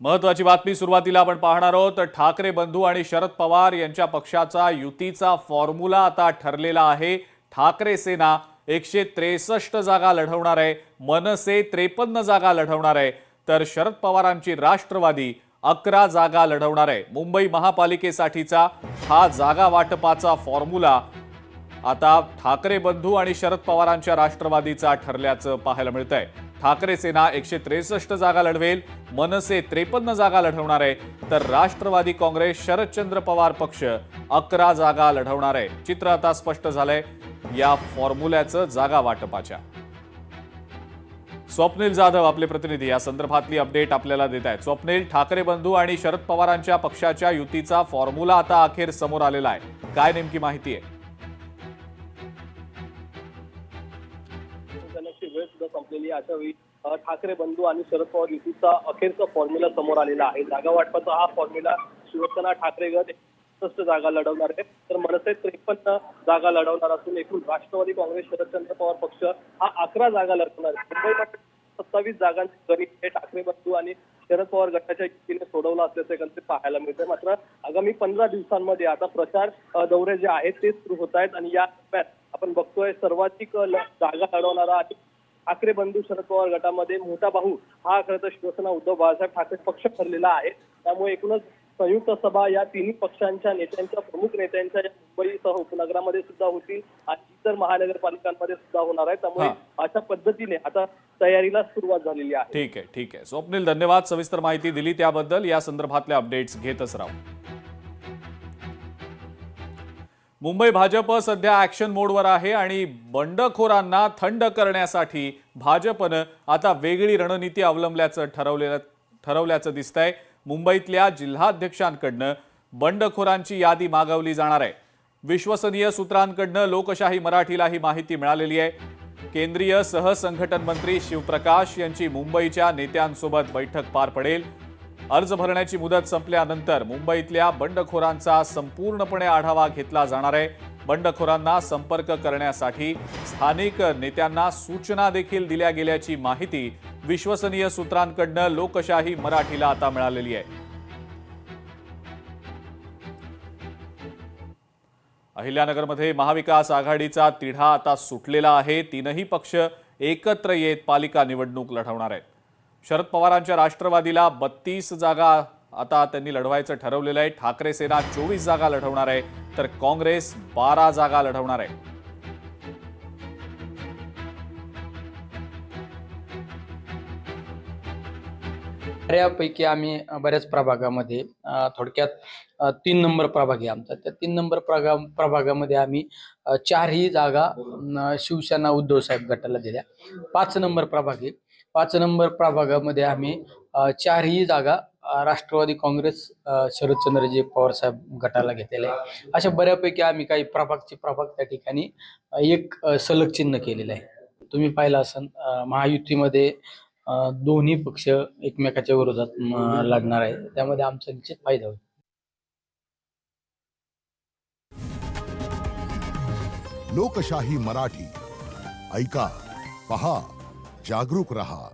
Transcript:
महत्त्वाची बातमी सुरुवातीला आपण पाहणार आहोत। ठाकरे बंधू आणि शरद पवार यांच्या पक्षाचा युतीचा फॉर्म्युला आता ठरलेला आहे। ठाकरे सेना 163 जागा लढवणार आहे, मनसे 53 जागा लढवणार आहे, तर शरद पवारांची राष्ट्रवादी 11 जागा लढवणार आहे। मुंबई महापालिकेसाठीचा हा जागा वाटपाचा फॉर्म्युला आता ठाकरे बंधू आणि शरद पवारांच्या राष्ट्रवादीचा ठरल्याचं पाहायला मिळतंय। ठाकरे सेना 163 जागा लढवेल, मनसे 53 जागा लढवणार आहे, तर राष्ट्रवादी काँग्रेस शरदचंद्र पवार पक्ष 11 जागा लढवणार आहे। चित्र आता स्पष्ट झालंय या फॉर्म्युल्याचं जागा वाटपाच्या। स्वप्नील जाधव आपले प्रतिनिधी या संदर्भातली अपडेट आपल्याला देत आहेत। स्वप्नील, ठाकरे बंधू आणि शरद पवारांच्या पक्षाच्या युतीचा फॉर्म्युला आता अखेर समोर आलेला आहे, काय नेमकी माहिती आहे? वेळ सुद्धा संपलेली आहे। अशा वेळी ठाकरे बंधू आणि शरद पवार युतीचा अखेरचा फॉर्म्युला समोर आलेला आहे। जागा वाटपाचा हा फॉर्म्युला शिवसेना ठाकरे गट 61 जागा लढवणार आहे, तर मनसे 53 जागा लढवणार असून एकूण राष्ट्रवादी काँग्रेस शरदचंद्र पवार पक्ष हा 11 जागा लढवणार आहे। मुंबईमध्ये 27 जागांचे गणित हे ठाकरे बंधू आणि शरद पवार गटाच्या युतीने सोडवलं असल्याचं एकंदरीत पाहायला मिळतंय। मात्र आगामी 15 दिवसांमध्ये आता प्रचार दौरे जे आहेत ते सुरू होत आहेत आणि या आपण बघतोय सर्वाधिक जागा लढवणारा आणि ठाकरे बंधू शरद पवार गटामध्ये मोठा भाऊ हा खरं तर शिवसेना उद्धव बाळासाहेब ठाकरे पक्ष ठरलेला आहे। त्यामुळे एकूणच संयुक्त सभा या तिन्ही पक्षांच्या नेत्यांच्या प्रमुख नेत्यांच्या मुंबईसह उपनगरामध्ये सुद्धा होतील आणि इतर महानगरपालिकांमध्ये सुद्धा होणार आहे। त्यामुळे अशा पद्धतीने आता तयारीला सुरुवात झालेली आहे। ठीक आहे स्वप्नील, धन्यवाद। सविस्तर माहिती दिली त्याबद्दल। या संदर्भातले अपडेट्स घेतच राहू। मुंबई भाजप सध्या ॲक्शन मोडवर आहे आणि बंडखोरांना थंड करण्यासाठी भाजपनं आता वेगळी रणनीती अवलंबल्याचं ठरवल्याचं दिसतंय। मुंबईतल्या जिल्हाध्यक्षांकडनं बंडखोरांची यादी मागवली जाणार आहे। विश्वसनीय सूत्रांकडनं लोकशाही मराठीला ही माहिती मिळालेली आहे। केंद्रीय सहसंघटन मंत्री शिवप्रकाश यांची मुंबईच्या नेत्यांसोबत बैठक पार पडेल। अर्ज भरण्याची मुदत संपल्यानंतर मुंबईतल्या बंडखोरांचा संपूर्णपणे आढावा घेतला जाणार आहे। बंडखोरांना संपर्क करण्यासाठी स्थानिक नेत्यांना सूचना देखील दिल्या गेल्याची माहिती विश्वसनीय सूत्रांकडनं लोकशाही मराठीला आता मिळालेली आहे। अहिल्यानगरमध्ये महाविकास आघाडीचा तिढा आता सुटलेला आहे। तीनही पक्ष एकत्र येत पालिका निवडणूक लढवणार आहेत। शरद पवारांच्या राष्ट्रवादीला 32 जागा आता त्यांनी लढवायचं ठरवलेलं आहे। ठाकरे सेना 24 जागा लढवणार आहे, तर काँग्रेस 12 जागा लढवणार आहे। बऱ्यापैकी आम्ही बऱ्याच प्रभागामध्ये थोडक्यात 3 नंबर प्रभाग आहे आमचा। त्या 3 नंबर प्रभागामध्ये आम्ही 4ही जागा शिवसेना उद्धव साहेब गटाला दिल्या। 5 नंबर प्रभाग आहे, 5 नंबर प्रभागामध्ये आम्ही 4ही जागा राष्ट्रवादी काँग्रेस शरदचंद्रजी पवार साहेब गटाला घेतलेल्या आहे। अशा बऱ्यापैकी आम्ही काही प्रभाग त्या ठिकाणी एक सलग चिन्ह केलेलं आहे। तुम्ही पाहिलं असाल महायुतीमध्ये दोन्ही पक्ष एकमेकाच्या विरोधात लढणार आहे, त्यामध्ये आमचा निश्चित फायदा होईल। लोकशाही मराठी ऐका, पहा, जागरूक रहा।